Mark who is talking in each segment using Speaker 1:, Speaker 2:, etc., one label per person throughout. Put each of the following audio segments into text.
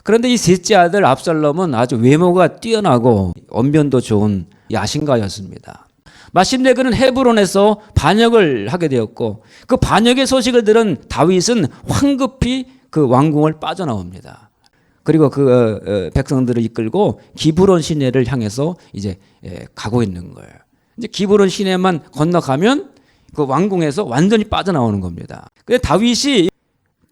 Speaker 1: 그런데 이 셋째 아들 압살롬은 아주 외모가 뛰어나고 언변도 좋은 야심가였습니다. 마침내 그는 헤브론에서 반역을 하게 되었고 그 반역의 소식을 들은 다윗은 황급히 그 왕궁을 빠져나옵니다. 그리고 그 백성들을 이끌고 기브론 시내를 향해서 이제 가고 있는 거예요. 이제 기브론 시내만 건너가면 그 왕궁에서 완전히 빠져나오는 겁니다. 근데 다윗이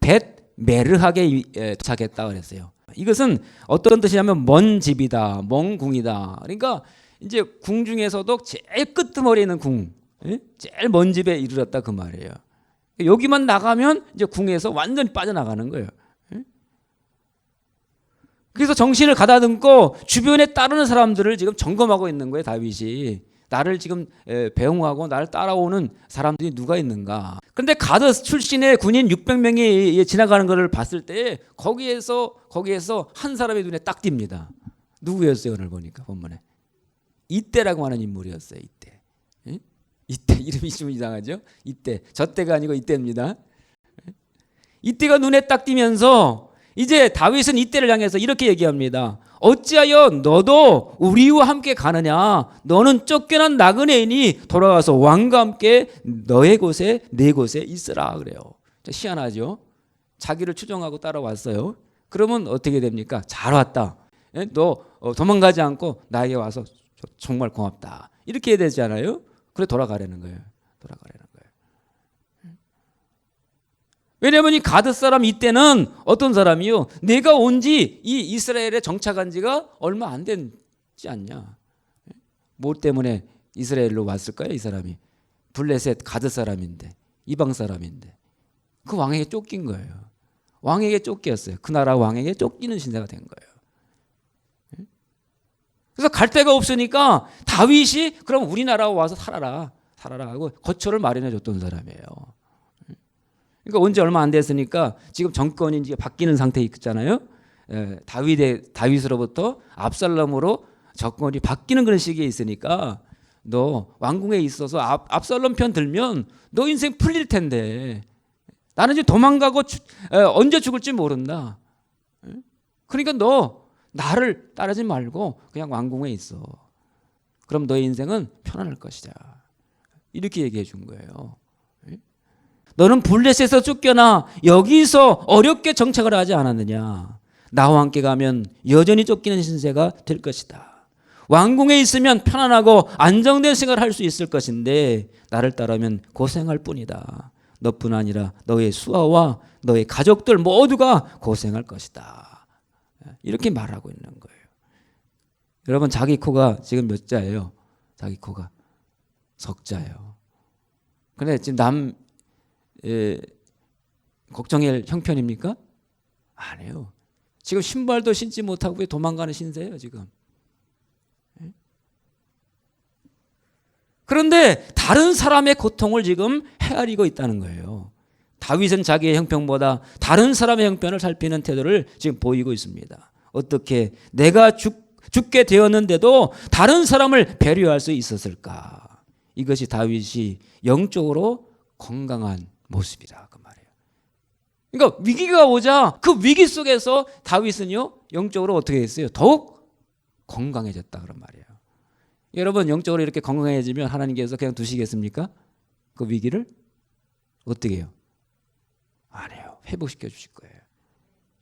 Speaker 1: 벳 메르하게 도착했다 그랬어요. 이것은 어떤 뜻이냐면 먼 집이다, 먼 궁이다. 그러니까 이제 궁 중에서도 제일 끄트머리에 있는 궁, 제일 먼 집에 이르렀다 그 말이에요. 여기만 나가면 이제 궁에서 완전히 빠져나가는 거예요. 그래서 정신을 가다듬고 주변에 따르는 사람들을 지금 점검하고 있는 거예요. 다윗이 나를 지금 배웅하고 나를 따라오는 사람들이 누가 있는가. 그런데 가드 출신의 군인 600명이 지나가는 것을 봤을 때 거기에서 한 사람의 눈에 딱 띕니다. 누구였어요? 오늘 보니까 본문에 이때라고 하는 인물이었어요. 이때. 이때 이름이 좀 이상하죠? 이때. 저 때가 아니고 이때입니다. 이때가 눈에 딱 띄면서 이제 다윗은 이때를 향해서 이렇게 얘기합니다. 어찌하여 너도 우리와 함께 가느냐? 너는 쫓겨난 나그네이니 돌아가서 왕과 함께 너의 곳에 내 곳에 있으라 그래요. 희한하죠? 자기를 추종하고 따라왔어요. 그러면 어떻게 됩니까? 잘 왔다. 너 도망가지 않고 나에게 와서 정말 고맙다. 이렇게 해야 되지 않아요? 그래 돌아가라는 거예요. 돌아가라는 거예요. 왜냐하면 이 가드 사람 이때는 어떤 사람이요? 내가 온지 이 이스라엘에 정착한 지가 얼마 안 됐지 않냐? 뭐 때문에 이스라엘로 왔을까요? 이 사람이 블레셋 가드 사람인데 이방 사람인데 그 왕에게 쫓긴 거예요. 왕에게 쫓겼어요. 그 나라 왕에게 쫓기는 신세가 된 거예요. 그래서 갈 데가 없으니까 다윗이 그럼 우리나라 와서 살아라 하고 거처를 마련해 줬던 사람이에요. 그러니까 온 지 얼마 안 됐으니까 지금 정권이 이제 바뀌는 상태에 있잖아요. 다윗으로부터 압살롬으로 정권이 바뀌는 그런 시기에 있으니까 너 왕궁에 있어서 압살롬 편 들면 너 인생 풀릴 텐데 나는 이제 도망가고 언제 죽을지 모른다. 그러니까 너 나를 따르지 말고 그냥 왕궁에 있어. 그럼 너의 인생은 편안할 것이다. 이렇게 얘기해 준 거예요. 너는 블레셋에서 쫓겨나 여기서 어렵게 정착을 하지 않았느냐. 나와 함께 가면 여전히 쫓기는 신세가 될 것이다. 왕궁에 있으면 편안하고 안정된 생활을 할 수 있을 것인데 나를 따르면 고생할 뿐이다. 너뿐 아니라 너의 수하와 너의 가족들 모두가 고생할 것이다. 이렇게 말하고 있는 거예요. 여러분 자기 코가 지금 몇 자예요? 자기 코가 석자예요. 그런데 지금 걱정할 형편입니까? 아니에요. 지금 신발도 신지 못하고 왜 도망가는 신세예요 지금. 그런데 다른 사람의 고통을 지금 헤아리고 있다는 거예요. 다윗은 자기의 형편보다 다른 사람의 형편을 살피는 태도를 지금 보이고 있습니다. 어떻게 내가 죽게 되었는데도 다른 사람을 배려할 수 있었을까? 이것이 다윗이 영적으로 건강한 모습이다 그 말이에요. 그러니까 위기가 오자 그 위기 속에서 다윗은요 영적으로 어떻게 했어요? 더욱 건강해졌다 그런 말이에요. 여러분 영적으로 이렇게 건강해지면 하나님께서 그냥 두시겠습니까? 그 위기를 어떻게 해요? 안 해요. 회복시켜 주실 거예요.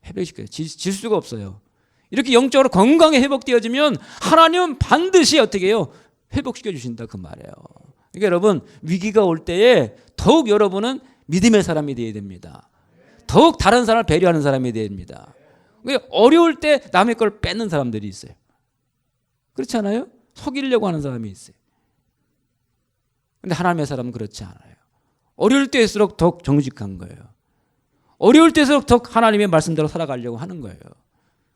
Speaker 1: 회복시켜요. 질 수가 없어요. 이렇게 영적으로 건강에 회복되어지면 하나님은 반드시 어떻게 해요? 회복시켜 주신다 그 말이에요. 그러니까 여러분 위기가 올 때에 더욱 여러분은 믿음의 사람이 되어야 됩니다. 더욱 다른 사람을 배려하는 사람이 되어야 됩니다. 어려울 때 남의 걸 뺏는 사람들이 있어요. 그렇지 않아요? 속이려고 하는 사람이 있어요. 그런데 하나님의 사람은 그렇지 않아요. 어려울 때일수록 더욱 정직한 거예요. 어려울 때일수록 더욱 하나님의 말씀대로 살아가려고 하는 거예요.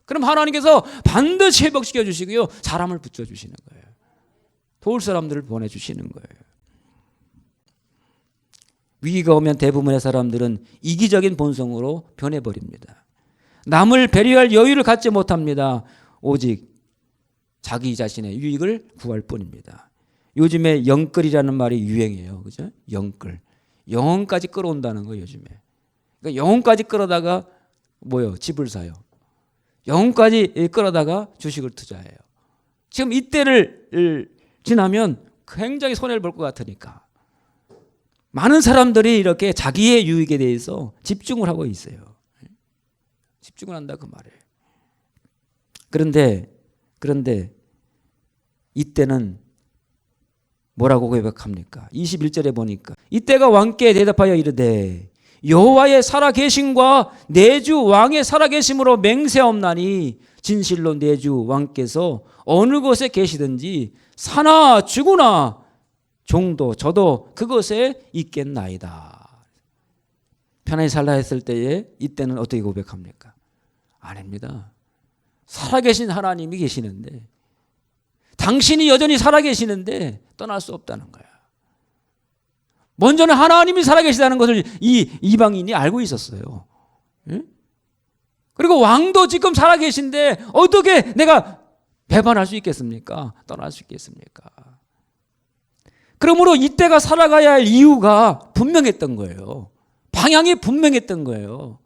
Speaker 1: 그럼 하나님께서 반드시 회복시켜 주시고요. 사람을 붙여주시는 거예요. 도울 사람들을 보내주시는 거예요. 위기가 오면 대부분의 사람들은 이기적인 본성으로 변해버립니다. 남을 배려할 여유를 갖지 못합니다. 오직 자기 자신의 유익을 구할 뿐입니다. 요즘에 영끌이라는 말이 유행이에요. 그죠? 영끌. 영혼까지 끌어온다는 거예요, 요즘에. 그러니까 영혼까지 끌어다가 뭐요? 집을 사요. 영혼까지 끌어다가 주식을 투자해요. 지금 이때를 지나면 굉장히 손해를 볼 것 같으니까 많은 사람들이 이렇게 자기의 유익에 대해서 집중을 하고 있어요. 집중을 한다 그 말이에요. 그런데 이때는 뭐라고 고백합니까? 21절에 보니까 이때가 왕께 대답하여 이르되 여호와의 살아계심과 내 주 왕의 살아계심으로 맹세하옵나니 진실로 내 주 왕께서 어느 곳에 계시든지 사나 죽으나 종도 저도 그곳에 있겠나이다. 편하게 살라 했을 때에 이때는 어떻게 고백합니까? 아닙니다. 살아계신 하나님이 계시는데 당신이 여전히 살아계시는데 떠날 수 없다는 거야. 먼저는 하나님이 살아계시다는 것을 이 이방인이 알고 있었어요. 응? 그리고 왕도 지금 살아계신데 어떻게 내가 배반할 수 있겠습니까? 떠날 수 있겠습니까? 그러므로 이때가 살아가야 할 이유가 분명했던 거예요. 방향이 분명했던 거예요.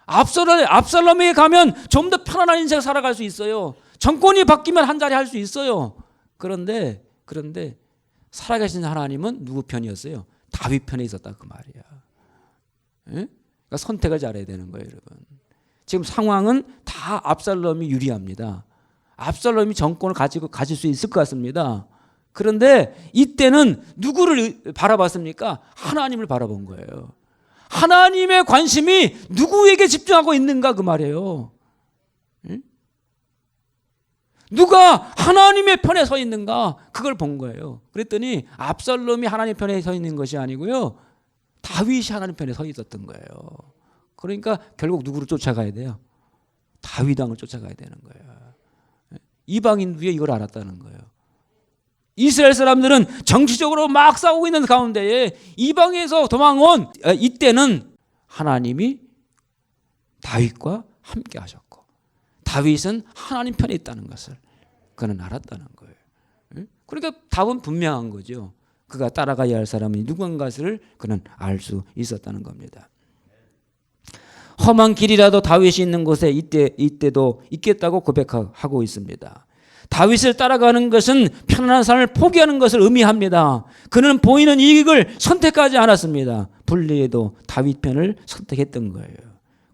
Speaker 1: 압살롬에게 가면 좀 더 편안한 인생 살아갈 수 있어요. 정권이 바뀌면 한 자리 할 수 있어요. 그런데 살아계신 하나님은 누구 편이었어요? 다윗 편에 있었다 그 말이야. 그러니까 선택을 잘해야 되는 거예요, 여러분. 지금 상황은 다 압살롬이 유리합니다. 압살롬이 정권을 가질 수 있을 것 같습니다. 그런데 이때는 누구를 바라봤습니까? 하나님을 바라본 거예요. 하나님의 관심이 누구에게 집중하고 있는가 그 말이에요. 누가 하나님의 편에 서 있는가 그걸 본 거예요. 그랬더니 압살롬이 하나님 편에 서 있는 것이 아니고요. 다윗이 하나님 편에 서 있었던 거예요. 그러니까 결국 누구를 쫓아가야 돼요? 다윗 왕을 쫓아가야 되는 거예요. 이방인들이 이걸 알았다는 거예요. 이스라엘 사람들은 정치적으로 막 싸우고 있는 가운데에 이방에서 도망온 이때는 하나님이 다윗과 함께 하셨고 다윗은 하나님 편에 있다는 것을 그는 알았다는 거예요. 그러니까 답은 분명한 거죠. 그가 따라가야 할 사람이 누구인가 것을 그는 알 수 있었다는 겁니다. 험한 길이라도 다윗이 있는 곳에 이때도 있겠다고 고백하고 있습니다. 다윗을 따라가는 것은 편안한 삶을 포기하는 것을 의미합니다. 그는 보이는 이익을 선택하지 않았습니다. 불리해도 다윗 편을 선택했던 거예요.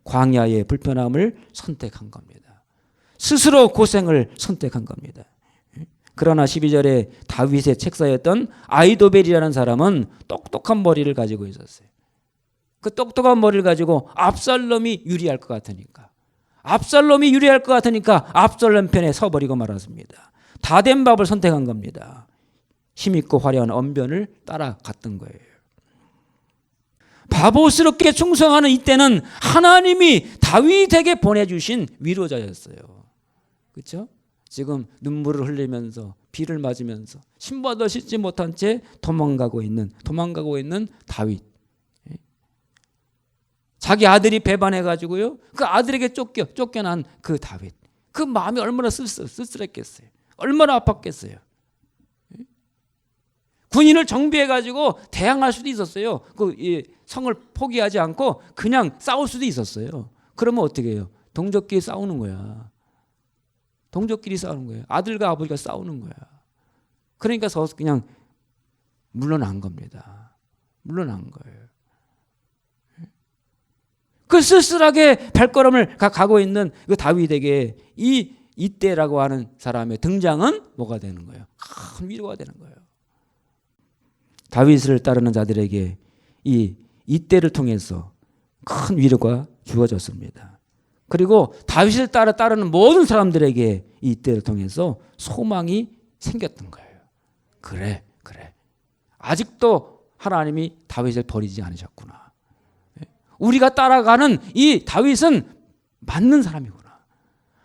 Speaker 1: 광야의 불편함을 선택한 겁니다. 스스로 고생을 선택한 겁니다. 그러나 12절에 다윗의 책사였던 아이도벨이라는 사람은 똑똑한 머리를 가지고 있었어요. 그 똑똑한 머리를 가지고 압살롬이 유리할 것 같으니까 압살롬 편에 서버리고 말았습니다. 다 된 밥을 선택한 겁니다. 힘있고 화려한 언변을 따라갔던 거예요. 바보스럽게 충성하는 이때는 하나님이 다윗에게 보내주신 위로자였어요. 그렇죠? 지금 눈물을 흘리면서 비를 맞으면서 신바도 씻지 못한 채 도망가고 있는 다윗. 자기 아들이 배반해가지고요. 그 아들에게 쫓겨난 그 다윗. 그 마음이 얼마나 쓸쓸했겠어요. 얼마나 아팠겠어요. 군인을 정비해가지고 대항할 수도 있었어요. 그 성을 포기하지 않고 그냥 싸울 수도 있었어요. 그러면 어떻게 해요? 동족끼리 싸우는 거야. 아들과 아버지가 싸우는 거야. 그러니까 그냥 물러난 겁니다. 물러난 거예요. 그 쓸쓸하게 발걸음을 가고 있는 그 다윗에게 이때라고 하는 사람의 등장은 뭐가 되는 거예요? 큰 위로가 되는 거예요. 다윗을 따르는 자들에게 이때를 통해서 큰 위로가 주어졌습니다. 그리고 다윗을 따르는 모든 사람들에게 이때를 통해서 소망이 생겼던 거예요. 그래. 아직도 하나님이 다윗을 버리지 않으셨구나. 우리가 따라가는 이 다윗은 맞는 사람이구나.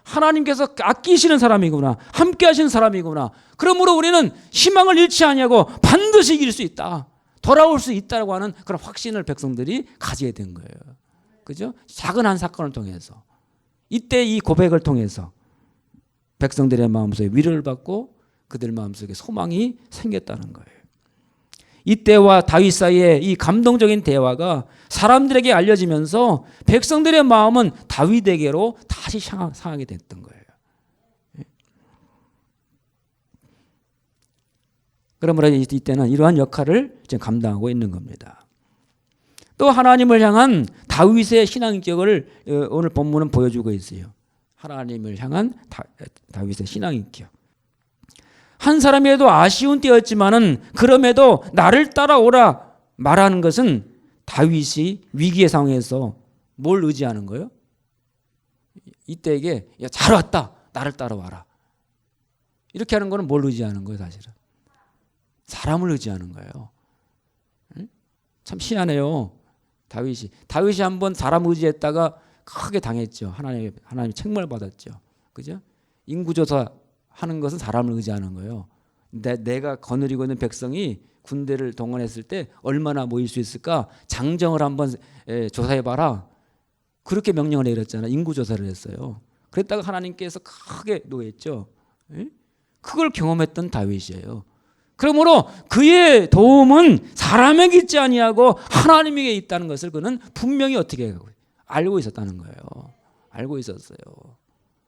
Speaker 1: 하나님께서 아끼시는 사람이구나. 함께 하시는 사람이구나. 그러므로 우리는 희망을 잃지 아니하고 반드시 이길 수 있다. 돌아올 수 있다고 하는 그런 확신을 백성들이 가지게 된 거예요. 그죠? 작은 한 사건을 통해서 이때 이 고백을 통해서 백성들의 마음속에 위로를 받고 그들 마음속에 소망이 생겼다는 거예요. 이때와 다윗 사이의 이 감동적인 대화가 사람들에게 알려지면서 백성들의 마음은 다윗에게로 다시 상하게 됐던 거예요. 그러므로 이때는 이러한 역할을 지금 감당하고 있는 겁니다. 또 하나님을 향한 다윗의 신앙인격을 오늘 본문은 보여주고 있어요. 하나님을 향한 다윗의 신앙인격. 한 사람이라도 아쉬운 때였지만은 그럼에도 나를 따라오라 말하는 것은 다윗이 위기의 상황에서 뭘 의지하는 거예요? 이때에게 야, 잘 왔다. 나를 따라와라. 이렇게 하는 거는 뭘 의지하는 거예요, 사실은? 사람을 의지하는 거예요. 참 희한해요. 다윗이 한번 사람 의지했다가 크게 당했죠. 하나님의 책망을 받았죠. 그죠? 인구조사 하는 것은 사람을 의지하는 거예요. 내가 거느리고 있는 백성이 군대를 동원했을 때 얼마나 모일 수 있을까? 장정을 한번 조사해봐라. 그렇게 명령을 내렸잖아요. 인구조사를 했어요. 그랬다가 하나님께서 크게 노했죠. 그걸 경험했던 다윗이에요. 그러므로 그의 도움은 사람에게 있지 아니하고 하나님에게 있다는 것을 그는 분명히 어떻게 알고 있었다는 거예요. 알고 있었어요.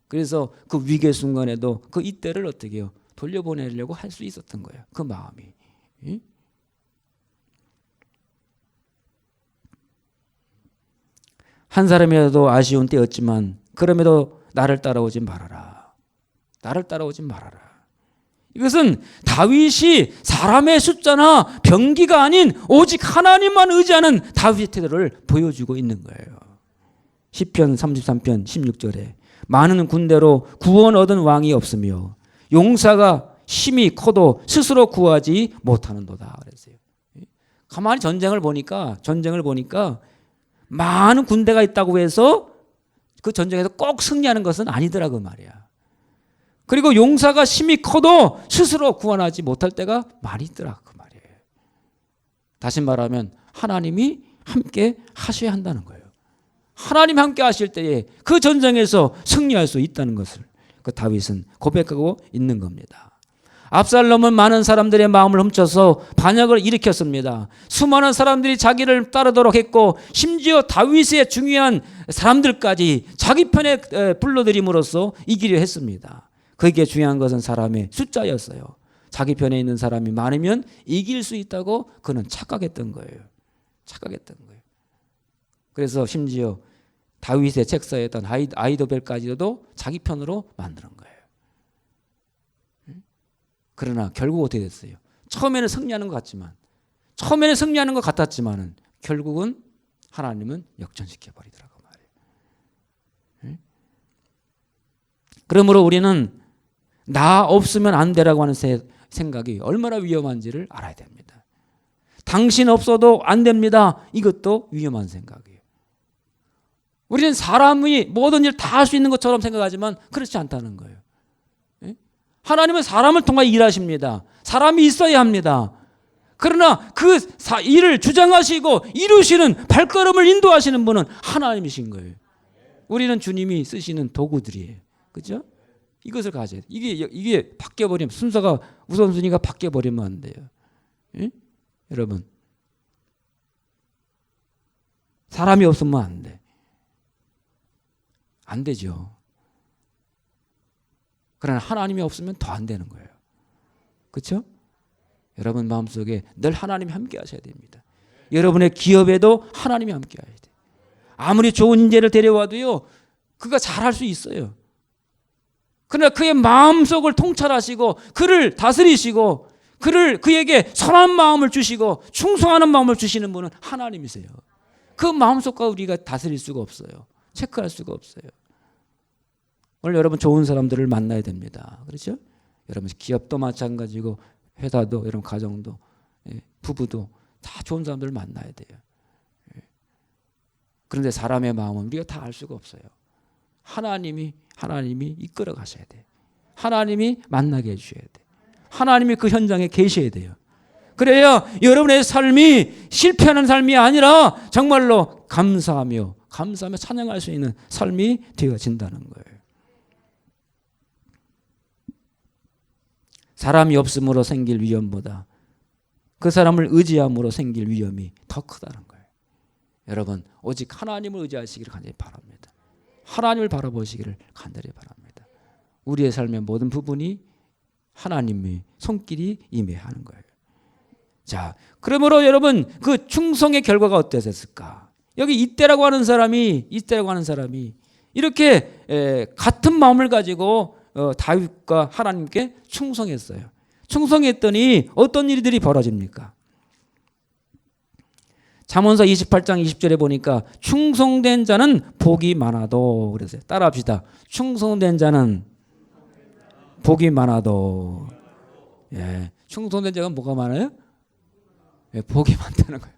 Speaker 1: 그래서 그 위기의 순간에도 그 이때를 어떻게 해요? 돌려보내려고 할 수 있었던 거예요. 그 마음이. 한 사람이라도 아쉬운 때였지만 그럼에도 나를 따라오지 말아라. 나를 따라오지 말아라. 이것은 다윗이 사람의 숫자나 병기가 아닌 오직 하나님만 의지하는 다윗의 태도를 보여주고 있는 거예요. 시편 33편 16절에 많은 군대로 구원 얻은 왕이 없으며 용사가 힘이 커도 스스로 구하지 못하는도다 그랬어요. 가만히 전쟁을 보니까 많은 군대가 있다고 해서 그 전쟁에서 꼭 승리하는 것은 아니더라고 말이야. 그리고 용사가 힘이 커도 스스로 구원하지 못할 때가 많이 있더라 그 말이에요. 다시 말하면 하나님이 함께 하셔야 한다는 거예요. 하나님 함께 하실 때에 그 전쟁에서 승리할 수 있다는 것을 그 다윗은 고백하고 있는 겁니다. 압살롬은 많은 사람들의 마음을 훔쳐서 반역을 일으켰습니다. 수많은 사람들이 자기를 따르도록 했고 심지어 다윗의 중요한 사람들까지 자기 편에 불러들임으로써 이기려 했습니다. 그게 중요한 것은 사람의 숫자였어요. 자기 편에 있는 사람이 많으면 이길 수 있다고 그는 착각했던 거예요. 그래서 심지어 다윗의 책사에 있던 아이도벨까지도 자기 편으로 만드는 거예요. 그러나 결국 어떻게 됐어요? 처음에는 승리하는 것 같았지만은 결국은 하나님은 역전시켜 버리더라고 말이에요. 그러므로 우리는 나 없으면 안 되라고 하는 생각이 얼마나 위험한지를 알아야 됩니다. 당신 없어도 안 됩니다. 이것도 위험한 생각이에요. 우리는 사람이 모든 일 다 할 수 있는 것처럼 생각하지만 그렇지 않다는 거예요. 하나님은 사람을 통해 일하십니다. 사람이 있어야 합니다. 그러나 그 일을 주장하시고 이루시는 발걸음을 인도하시는 분은 하나님이신 거예요. 우리는 주님이 쓰시는 도구들이에요. 그렇죠? 이것을 가져야 돼요. 이게 바뀌어버리면 순서가 우선순위가 바뀌어버리면 안 돼요. 예? 여러분 사람이 없으면 안 돼. 안 되죠. 그러나 하나님이 없으면 더 안 되는 거예요. 그렇죠? 여러분 마음속에 늘 하나님이 함께 하셔야 됩니다. 여러분의 기업에도 하나님이 함께 하셔야 돼요. 아무리 좋은 인재를 데려와도요. 그가 잘할 수 있어요. 그러나 그의 마음속을 통찰하시고 그를 다스리시고 그에게 선한 마음을 주시고 충성하는 마음을 주시는 분은 하나님이세요. 그 마음속과 우리가 다스릴 수가 없어요. 체크할 수가 없어요. 오늘 여러분 좋은 사람들을 만나야 됩니다. 그렇죠? 여러분 기업도 마찬가지고 회사도 여러분 가정도 부부도 다 좋은 사람들을 만나야 돼요. 그런데 사람의 마음은 우리가 다 알 수가 없어요. 하나님이 이끌어 가셔야 돼요. 하나님이 만나게 해주셔야 돼요. 하나님이 그 현장에 계셔야 돼요. 그래야 여러분의 삶이 실패하는 삶이 아니라 정말로 감사하며 찬양할 수 있는 삶이 되어진다는 거예요. 사람이 없음으로 생길 위험보다 그 사람을 의지함으로 생길 위험이 더 크다는 거예요. 여러분 오직 하나님을 의지하시기를 간절히 바랍니다. 하나님을 바라보시기를 간절히 바랍니다. 우리의 삶의 모든 부분이 하나님의 손길이 임해야 하는 거예요. 자, 그러므로 여러분 그 충성의 결과가 어땠을까? 여기 이때라고 하는 사람이 이렇게 같은 마음을 가지고 다윗과 하나님께 충성했어요. 충성했더니 어떤 일들이 벌어집니까? 잠언서 28장 20절에 보니까 충성된 자는 복이 많아도 그랬어요. 따라합시다. 충성된 자는 복이 많아도. 예, 충성된 자가 뭐가 많아요? 예, 복이 많다는 거예요.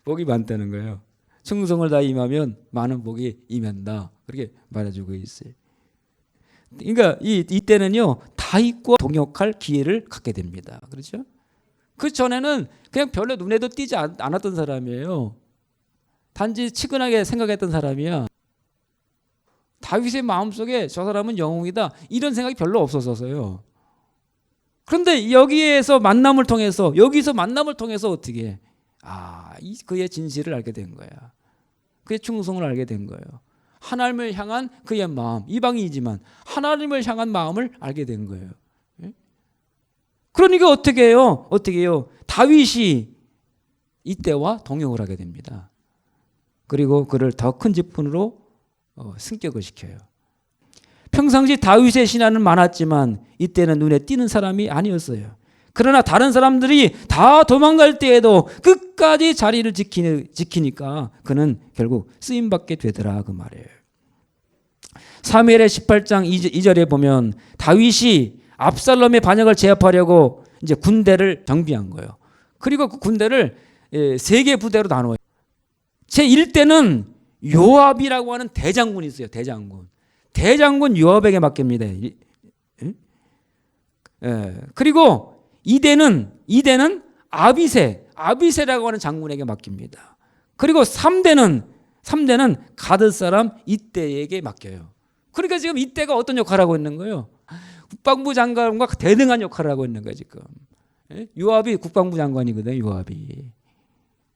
Speaker 1: 복이 많다는 거예요. 충성을 다 임하면 많은 복이 임한다. 그렇게 말해주고 있어요. 그러니까 이때는요 다윗과 동역할 기회를 갖게 됩니다. 그렇죠? 그 전에는 그냥 별로 눈에도 띄지 않았던 사람이에요. 단지 치근하게 생각했던 사람이야. 다윗의 마음속에 저 사람은 영웅이다 이런 생각이 별로 없었어요. 그런데 여기서 만남을 통해서 어떻게 해? 그의 진실을 알게 된 거야. 그의 충성을 알게 된 거예요. 하나님을 향한 그의 마음, 이방인이지만 하나님을 향한 마음을 알게 된 거예요. 그러니까 어떻게 해요? 다윗이 이때와 동역을 하게 됩니다. 그리고 그를 더 큰 직분으로 승격을 시켜요. 평상시 다윗의 신하는 많았지만 이때는 눈에 띄는 사람이 아니었어요. 그러나 다른 사람들이 다 도망갈 때에도 끝까지 자리를 지키니까 그는 결국 쓰임받게 되더라 그 말이에요. 사무엘의 18장 2절에 보면 다윗이 압살롬의 반역을 제압하려고 이제 군대를 정비한 거예요. 그리고 그 군대를 3개 부대로 나눠요. 제1대는 요압이라고 하는 대장군이 있어요. 대장군 요압에게 맡깁니다. 그리고 2대는 아비새라고 하는 장군에게 맡깁니다. 그리고 3대는 가드 사람 이때에게 맡겨요. 그러니까 지금 이때가 어떤 역할을 하고 있는 거예요? 국방부 장관과 대등한 역할을 하고 있는 거예요 지금. 요압이 국방부 장관이거든요. 요압이.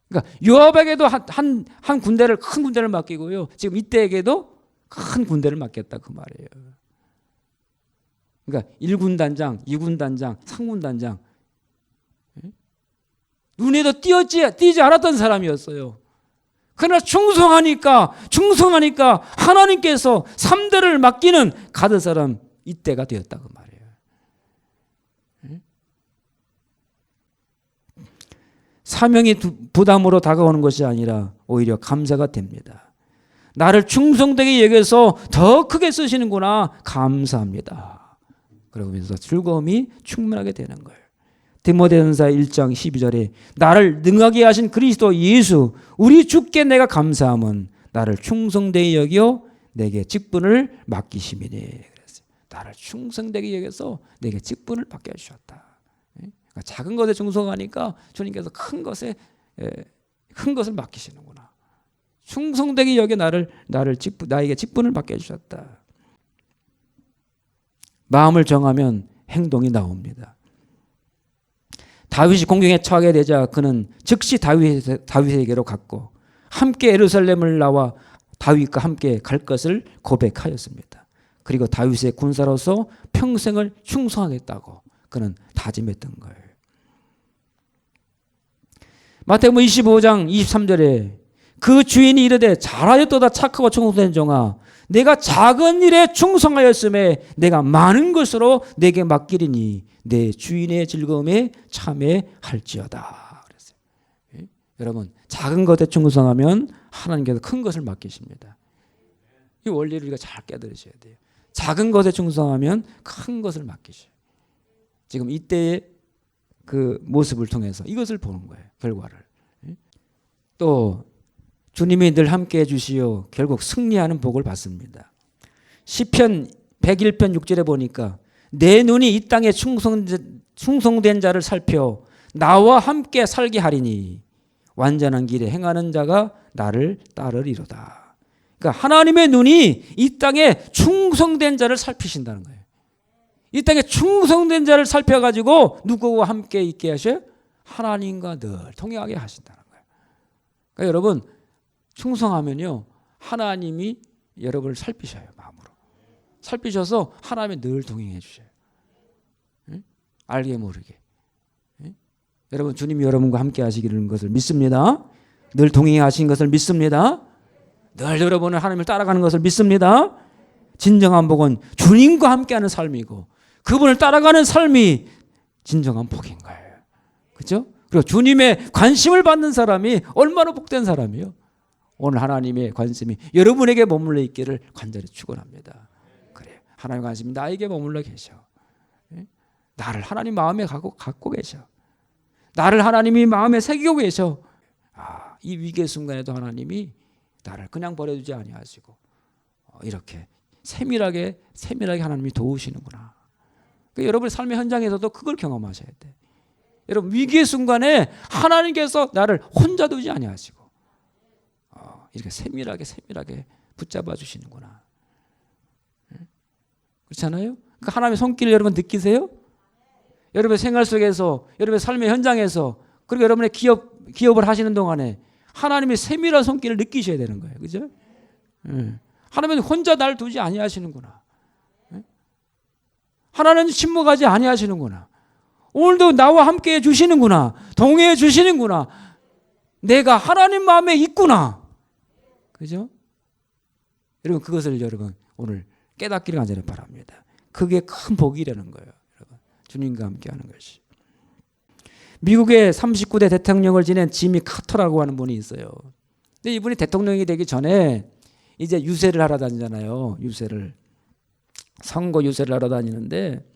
Speaker 1: 그러니까 요압에게도 한 군대를 큰 군대를 맡기고요. 지금 이때에게도 큰 군대를 맡겼다 그 말이에요. 그러니까 1군 단장, 2군 단장, 3군 단장. 눈에도 띄지 않았던 사람이었어요. 그러나 충성하니까 하나님께서 3대를 맡기는 가드 사람 이때가 되었다 그 말이에요. 사명이 부담으로 다가오는 것이 아니라 오히려 감사가 됩니다. 나를 충성되게 여겨서 더 크게 쓰시는구나 감사합니다. 그러면서 즐거움이 충만하게 되는 거예요. 디모데전서 1장 12절에 나를 능하게 하신 그리스도 예수 우리 주께 내가 감사함은 나를 충성되게 여겨 내게 직분을 맡기심이니. 그랬어요. 나를 충성되게 여겨서 내게 직분을 맡겨 주셨다. 그러니까 작은 것에 충성하니까 주님께서 큰 것을 맡기시는구나. 충성되게 여겨 나에게 직분을 맡겨 주셨다. 마음을 정하면 행동이 나옵니다. 다윗이 공경에 처하게 되자 그는 즉시 다윗에게로 갔고 함께 예루살렘을 나와 다윗과 함께 갈 것을 고백하였습니다. 그리고 다윗의 군사로서 평생을 충성하겠다고 그는 다짐했던 거예요. 마태복음 25장 23절에 그 주인이 이르되 잘하였도다 착하고 충성된 종아 내가 작은 일에 충성하였음에 내가 많은 것으로 내게 맡기리니 내 주인의 즐거움에 참여할지어다. 그랬어요. 여러분 작은 것에 충성하면 하나님께서 큰 것을 맡기십니다. 이 원리를 우리가 잘 깨달으셔야 돼요. 작은 것에 충성하면 큰 것을 맡기셔요. 지금 이때의 그 모습을 통해서 이것을 보는 거예요. 결과를. 또 주님이 늘 함께 해주시어 결국 승리하는 복을 받습니다. 시편 101편 6절에 보니까 내 눈이 이 땅에 충성된 자를 살펴 나와 함께 살게 하리니 완전한 길에 행하는 자가 나를 따르리로다. 그러니까 하나님의 눈이 이 땅에 충성된 자를 살피신다는 거예요. 이 땅에 충성된 자를 살펴가지고 누구와 함께 있게 하셔요? 하나님과 늘 통행하게 하신다는 거예요. 그러니까 여러분 충성하면요 하나님이 여러분을 살피셔요. 마음으로 살피셔서 하나님이 늘 동행해 주셔요. 응? 알게 모르게. 응? 여러분 주님이 여러분과 함께 하시기를 것을 믿습니다. 늘 동행하신 것을 믿습니다. 늘 여러분은 하나님을 따라가는 것을 믿습니다. 진정한 복은 주님과 함께하는 삶이고 그분을 따라가는 삶이 진정한 복인 거예요. 그렇죠? 그리고 주님의 관심을 받는 사람이 얼마나 복된 사람이요. 오늘 하나님의 관심이 여러분에게 머물러 있기를 간절히 축원합니다. 그래요. 하나님의 관심이 나에게 머물러 계셔. 나를 하나님 마음에 갖고 계셔. 나를 하나님이 마음에 새기고 계셔. 이 위기의 순간에도 하나님이 나를 그냥 버려두지 아니하시고 이렇게 세밀하게 하나님이 도우시는구나. 그러니까 여러분의 삶의 현장에서도 그걸 경험하셔야 돼. 여러분 위기의 순간에 하나님께서 나를 혼자 두지 아니하시고 이렇게 세밀하게 붙잡아 주시는구나. 그렇잖아요? 그러니까 하나님의 손길을 여러분 느끼세요? 여러분의 생활 속에서 여러분의 삶의 현장에서 그리고 여러분의 기업을 하시는 동안에 하나님의 세밀한 손길을 느끼셔야 되는 거예요. 그죠? 하나님은 혼자 날 두지 아니하시는구나. 하나님은 침묵하지 아니하시는구나. 오늘도 나와 함께 해 주시는구나. 동행해 주시는구나. 내가 하나님 마음에 있구나. 그죠? 여러분 그것을 여러분 오늘 깨닫기를 간절히 바랍니다. 그게 큰 복이라는 거예요. 여러분 주님과 함께 하는 것이. 미국의 39대 대통령을 지낸 지미 카터라고 하는 분이 있어요. 근데 이분이 대통령이 되기 전에 이제 유세를 하러 다니잖아요. 선거 유세를 하러 다니는데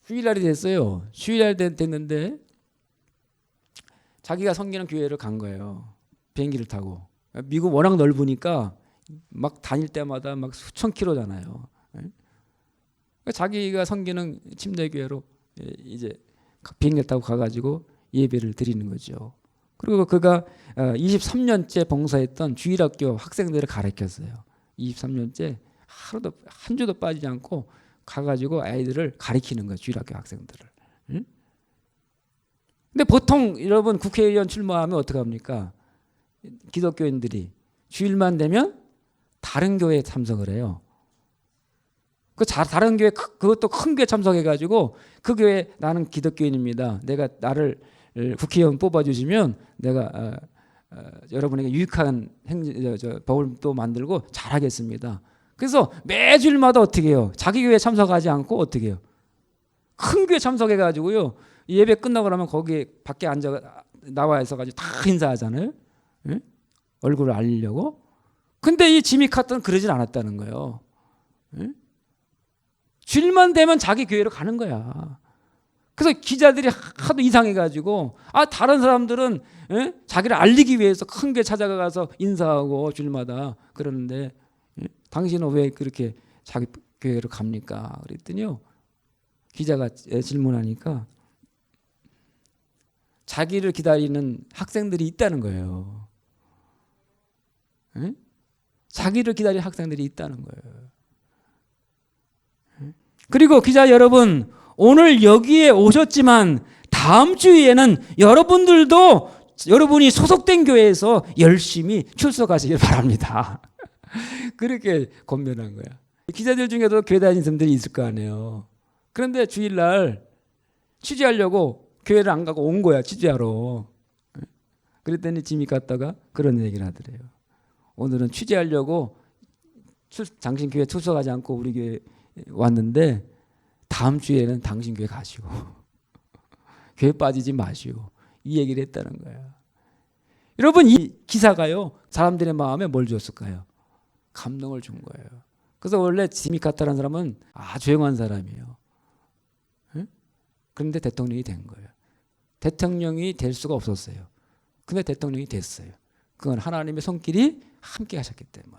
Speaker 1: 휴일날이 됐어요. 휴일날 됐는데 자기가 섬기는 교회를 간 거예요. 비행기를 타고. 미국 워낙 넓으니까 막 다닐 때마다 막 수천 킬로잖아요. 자기가 섬기는 침례교회로 이제 비행기를 타고 가가지고 예배를 드리는 거죠. 그리고 그가 23년째 봉사했던 주일학교 학생들을 가르쳤어요. 23년째 한 주도 빠지지 않고 가가지고 아이들을 가르치는 거예요. 주일학교 학생들을. 응? 근데 보통 여러분 국회의원 출마하면 어떻게 합니까? 기독교인들이 주일만 되면 다른 교회에 참석을 해요. 다른 교회 그것도 큰 교회 참석해가지고 그 교회 나는 기독교인입니다. 내가 나를 국회의원 뽑아주시면 내가 여러분에게 유익한 법을 또 만들고 잘하겠습니다. 그래서 매주일마다 어떻게 해요? 자기 교회 참석하지 않고 어떻게 해요? 큰 교회 참석해가지고요. 예배 끝나고 나면 거기 밖에 나와 있어가지고 다 인사하잖아요. 예? 얼굴을 알리려고. 근데 이 지미 카터는 그러진 않았다는 거예요. 예? 주일만 되면 자기 교회로 가는 거야. 그래서 기자들이 하도 이상해가지고 다른 사람들은 자기를 알리기 위해서 큰 교회 찾아가서 인사하고 주일마다 그러는데 당신은 왜 그렇게 자기 교회로 갑니까? 그랬더니요. 기자가 질문하니까 자기를 기다리는 학생들이 있다는 거예요. 자기를 기다리는 학생들이 있다는 거예요. 그리고 기자 여러분, 오늘 여기에 오셨지만 다음 주에는 여러분들도 여러분이 소속된 교회에서 열심히 출석하시길 바랍니다. 그렇게 권면한 거야. 기자들 중에도 교회 다니는 사람들이 있을 거 아니에요. 그런데 주일날 취재하려고 교회를 안 가고 온 거야, 취재하러. 그랬더니 지미 카터가 그런 얘기를 하더래요. 오늘은 취재하려고 당신 교회 출석하지 않고 우리 교회 왔는데 다음 주에는 당신 교회 가시고 교회 빠지지 마시고 이 얘기를 했다는 거야. 여러분 이 기사가요 사람들의 마음에 뭘 줬을까요? 감동을 준 거예요. 그래서 원래 지미 카터라는 사람은 아주 조용한 사람이에요. 그런데 대통령이 된 거예요. 대통령이 될 수가 없었어요. 근데 대통령이 됐어요. 그건 하나님의 손길이 함께 하셨기 때문에.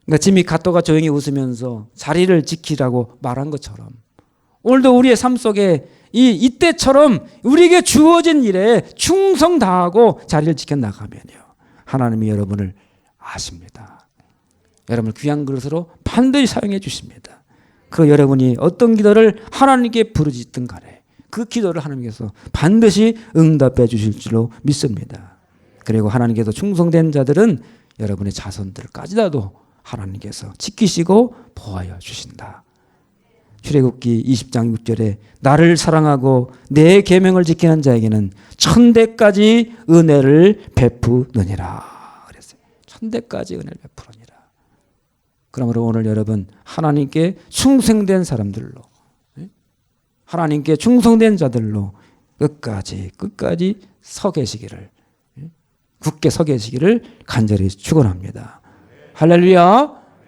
Speaker 1: 그러니까 지미 카터가 조용히 웃으면서 자리를 지키라고 말한 것처럼 오늘도 우리의 삶 속에 이때처럼 우리에게 주어진 일에 충성 다하고 자리를 지켜나가면요. 하나님이 여러분을 아십니다. 여러분을 귀한 그릇으로 반드시 사용해 주십니다. 그 여러분이 어떤 기도를 하나님께 부르짖든 간에 그 기도를 하나님께서 반드시 응답해 주실 줄로 믿습니다. 그리고 하나님께서 충성된 자들은 여러분의 자손들까지라도 하나님께서 지키시고 보호하여 주신다. 출애굽기 20장 6절에 나를 사랑하고 내 계명을 지키는 자에게는 천대까지 은혜를 베푸느니라 그랬어요. 천대까지 은혜를 베푸느니라. 그러므로 오늘 여러분 하나님께 충성된 사람들로, 하나님께 충성된 자들로 끝까지 서 계시기를, 굳게 서 계시기를 간절히 축원합니다. 할렐루야.